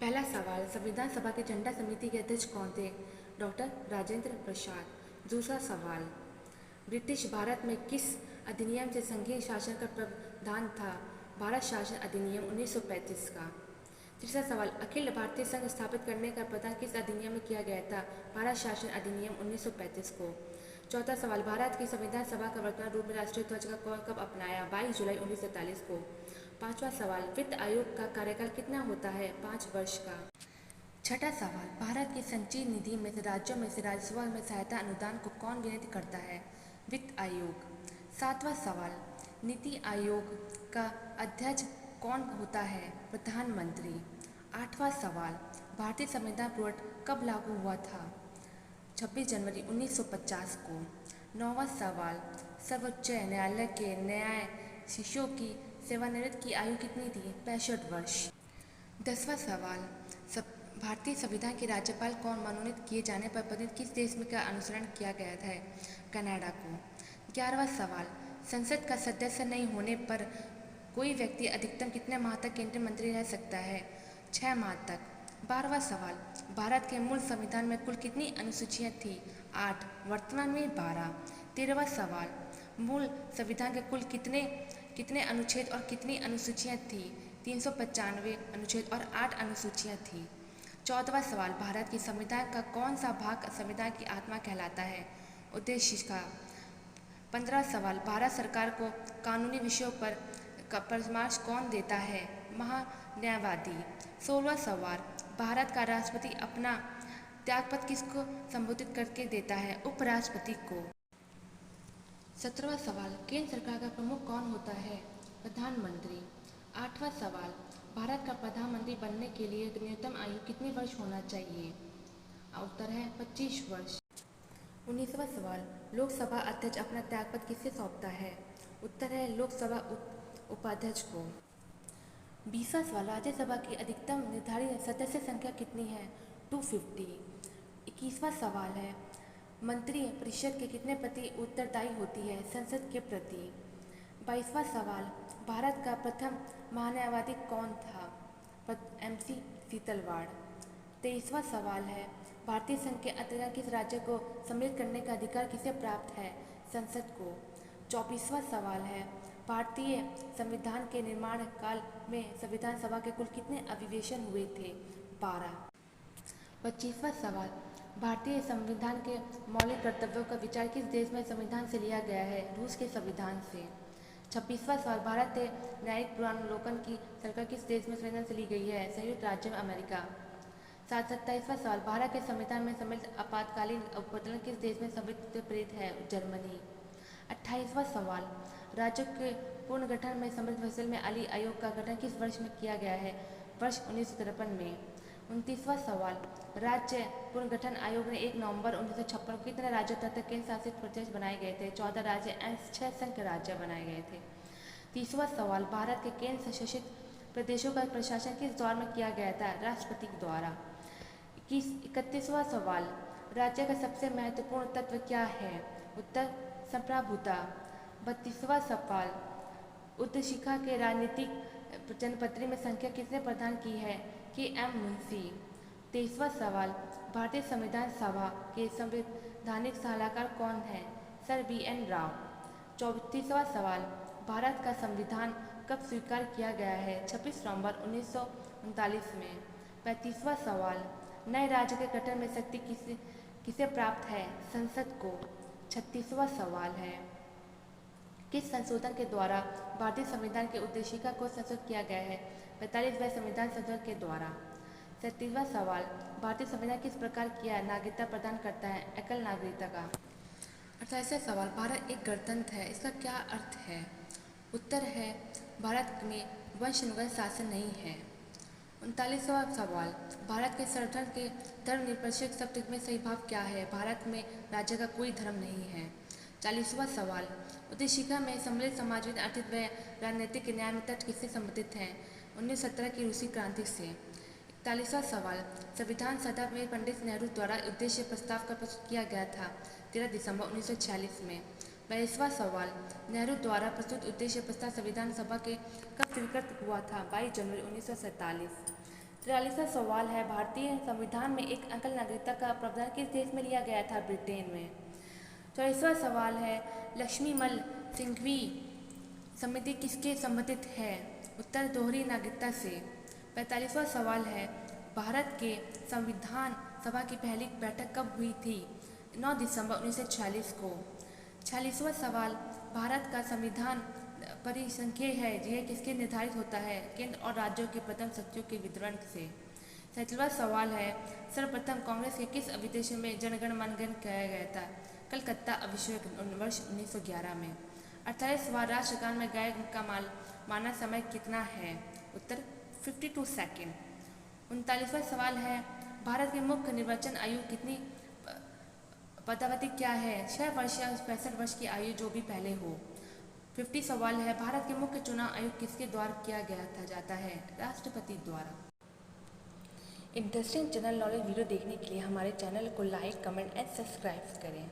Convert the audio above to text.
पहला सवाल, संविधान सभा की झंडा समिति के अध्यक्ष कौन थे? डॉक्टर राजेंद्र प्रसाद। दूसरा सवाल, ब्रिटिश भारत में किस अधिनियम से संघीय शासन का प्रावधान था? भारत शासन अधिनियम 1935 का। तीसरा सवाल, अखिल भारतीय संघ स्थापित करने का प्रावधान किस अधिनियम में किया गया था? भारत शासन अधिनियम 1935 को। चौथा सवाल, भारत की संविधान सभा का वर्तमान रूप में राष्ट्रीय ध्वज का कब अपनाया? 22 जुलाई 1943 को। पांचवा सवाल, वित्त आयोग का कार्यकाल कितना होता है? 5 वर्ष का। छठा सवाल, भारत की संचयी निधि में से राज्यों में से राजस्व में सहायता अनुदान को कौन गिनती करता है? वित्त आयोग। सातवां सवाल, नीति आयोग का अध्यक्ष कौन होता है? प्रधानमंत्री। आठवां सवाल, भारतीय संविधान बोर्ड कब लागू हुआ था? 26 जनवरी 1950 को। नौवां सवाल, सर्वोच्च न्यायालय के न्यायाधीशों की सेवानिवृत्ति की आयु कितनी थी? 65 वर्ष। 10वां सवाल, भारतीय संविधान के राज्यपाल कौन मनोनीत किए जाने पर प्रतिनिधि किस देश में का अनुसरण किया गया है? कनाडा को। 11वां सवाल, संसद का सदस्य नहीं होने पर कोई व्यक्ति अधिकतम कितने माह तक केंद्रीय मंत्री रह सकता है? 6 माह तक। 12वां सवाल, भारत के मूल संविधान में कुल कितनी अनुसूचियां थी? 8, वर्तमान में 12। 13वां सवाल, मूल संविधान के कुल कितने अनुच्छेद और कितनी अनुसूचियां थी? 395 अनुच्छेद और 8 अनुसूचियां थी। 14वां सवाल, भारत के संविधान का कौन सा भाग संविधान की आत्मा कहलाता है? उद्देशिका। 15वां सवाल, भारत सरकार को कानूनी विषयों पर परामर्श कौन देता है? महान्यायवादी। 16वां सवाल, भारत का राष्ट्रपति अपना त्यागपत्र किसको संबोधित करके देता है? उपराष्ट्रपति को। 17वां सवाल, केंद्र सरकार का प्रमुख कौन होता है? प्रधानमंत्री। 8वां सवाल, भारत का प्रधानमंत्री बनने के लिए न्यूनतम आयु कितने वर्ष होना चाहिए? उत्तर है 25 वर्ष। 19वां सवाल, लोकसभा अध्यक्ष अपना त्यागपत्र किससे सौंपता है? उत्तर है लोकसभा उपाध्यक्ष को। 20वां सवाल, राज्यसभा की अधिकतम निर्धारित सदस्य संख्या कितनी है? 250। 21वां सवाल है, मंत्री परिषद के कितने प्रति उत्तरदायी होती है? संसद के प्रति। 22वां सवाल, भारत का प्रथम महान्यायवादी कौन था? MC सीतलवाड़। 23वां सवाल है, भारतीय संघ के अंतर्गत किस राज्य को सम्मिलित करने का अधिकार किसे प्राप्त है? संसद को। 24वां सवाल है, भारतीय संविधान के निर्माण काल में संविधान सभा के कुल कितने अधिवेशन हुए थे? 12। 25वां सवाल, भारतीय संविधान के मौलिक कर्तव्यों का विचार किस देश में संविधान से लिया गया है? रूस के संविधान से। 26वां सवाल, भारतीय न्यायिक पुनर्विलोकन की सरकार किस देश में संविधान से ली गई है? संयुक्त राज्य अमेरिका। 27वां सवाल, भारत के संविधान में सम्मिलित आपातकालीन उपबदलन किस देश में सम्मिलित प्रेरित है? जर्मनी। 28वां सवाल, राज्यों के पुनर्गठन में सम्मिलित फैसले में अली आयोग का गठन किस वर्ष में किया गया है? वर्ष 1953 में। 29वां सवाल, राज्य पुनर्गठन आयोग ने 1 नवंबर 1956 को कितने राज्यों तथा केंद्र शासित प्रदेश बनाए गए थे? 14 राज्य एवं 6 संघ राज्य बनाए गए थे। 30वां सवाल, भारत के केंद्र शासित प्रदेशों का प्रशासन किस दौर में किया गया था? राष्ट्रपति द्वारा। 31वां सवाल, राज्य का सबसे महत्वपूर्ण तत्व क्या है? उत्तर संप्रभुता। 32वां सवाल, उच्चशिक्षा के राजनीतिक जनपत्री में संख्या किसने प्रदान की है? KM मुंशी। 23वां सवाल, भारतीय संविधान सभा के संवैधानिक सलाहकार कौन है? Sir BN Rao. 34वां सवाल, भारत का संविधान कब स्वीकार किया गया है? 26 नवंबर 1939 में। 35वां सवाल, नए राज्य के गठन में शक्ति किसे प्राप्त है? संसद को। 36वां सवाल है, किस संशोधन के द्वारा भारतीय संविधान के उद्देशिका को संशोधित किया गया है? 45वें संविधान संशोधन के द्वारा। 37वां सवाल, भारतीय संविधान किस प्रकार की नागरिकता प्रदान करता है? एकल नागरिकता का। 28वां सवाल, भारत एक गणतंत्र है, इसका क्या अर्थ है? उत्तर है, भारत में वंशानुगत शासन नहीं है। 39वां सवाल, भारत के संगठन के धर्मनिरपेक्ष शब्द में सही भाव क्या है? भारत में राज्य का कोई धर्म नहीं है। 40वां सवाल, उद्देशिका में सम्मिलित समाजवादी, आर्थिक व राजनीतिक न्याय में तथ्य किससे संबंधित हैं? 1917 की रूसी क्रांति से। 41वां सवाल, संविधान सभा में पंडित नेहरू द्वारा उद्देश्य प्रस्ताव का प्रस्तुत किया गया था? 13 दिसंबर 1946 में। 42वां सवाल, नेहरू द्वारा प्रस्तुत उद्देश्य प्रस्ताव संविधान सभा के कब स्वीकृत हुआ था? 22 जनवरी 1947। 43वां सवाल है, भारतीय संविधान में एक एकल नागरिकता का प्रावधान किस देश में लिया गया था? ब्रिटेन में। 44वां सवाल है, लक्ष्मीमल सिंघवी समिति किसके संबंधित है? उत्तर दोहरी नागरिकता से। 45वां सवाल है, भारत के संविधान सभा की पहली बैठक कब हुई थी? 9 दिसंबर 1946 को। 46वां सवाल, भारत का संविधान परिसंख्यय है, यह किसके निर्धारित होता है? केंद्र और राज्यों के प्रथम सचिवों के विवरण से। 47वां सवाल है, सर्वप्रथम कांग्रेस के किस अधिवेशन में जनगण मन किया गया था? कलकत्ता अधिवेशन वर्ष 1911 में। 48वां, राष्ट्रगान में गायक का मानक समय कितना है? उत्तर 52 सेकेंड। 39वां सवाल है, भारत की मुख्य निर्वाचन आयु कितनी पदावधि क्या है? 6 वर्ष या 65 वर्ष की आयु, जो भी पहले हो। 50 सवाल है, भारत के मुख्य चुनाव आयुक्त किसके द्वारा किया गया था जाता है? राष्ट्रपति द्वारा। इंटरेस्टिंग जनरल नॉलेज वीडियो देखने के लिए हमारे चैनल को लाइक, कमेंट एंड सब्सक्राइब करें।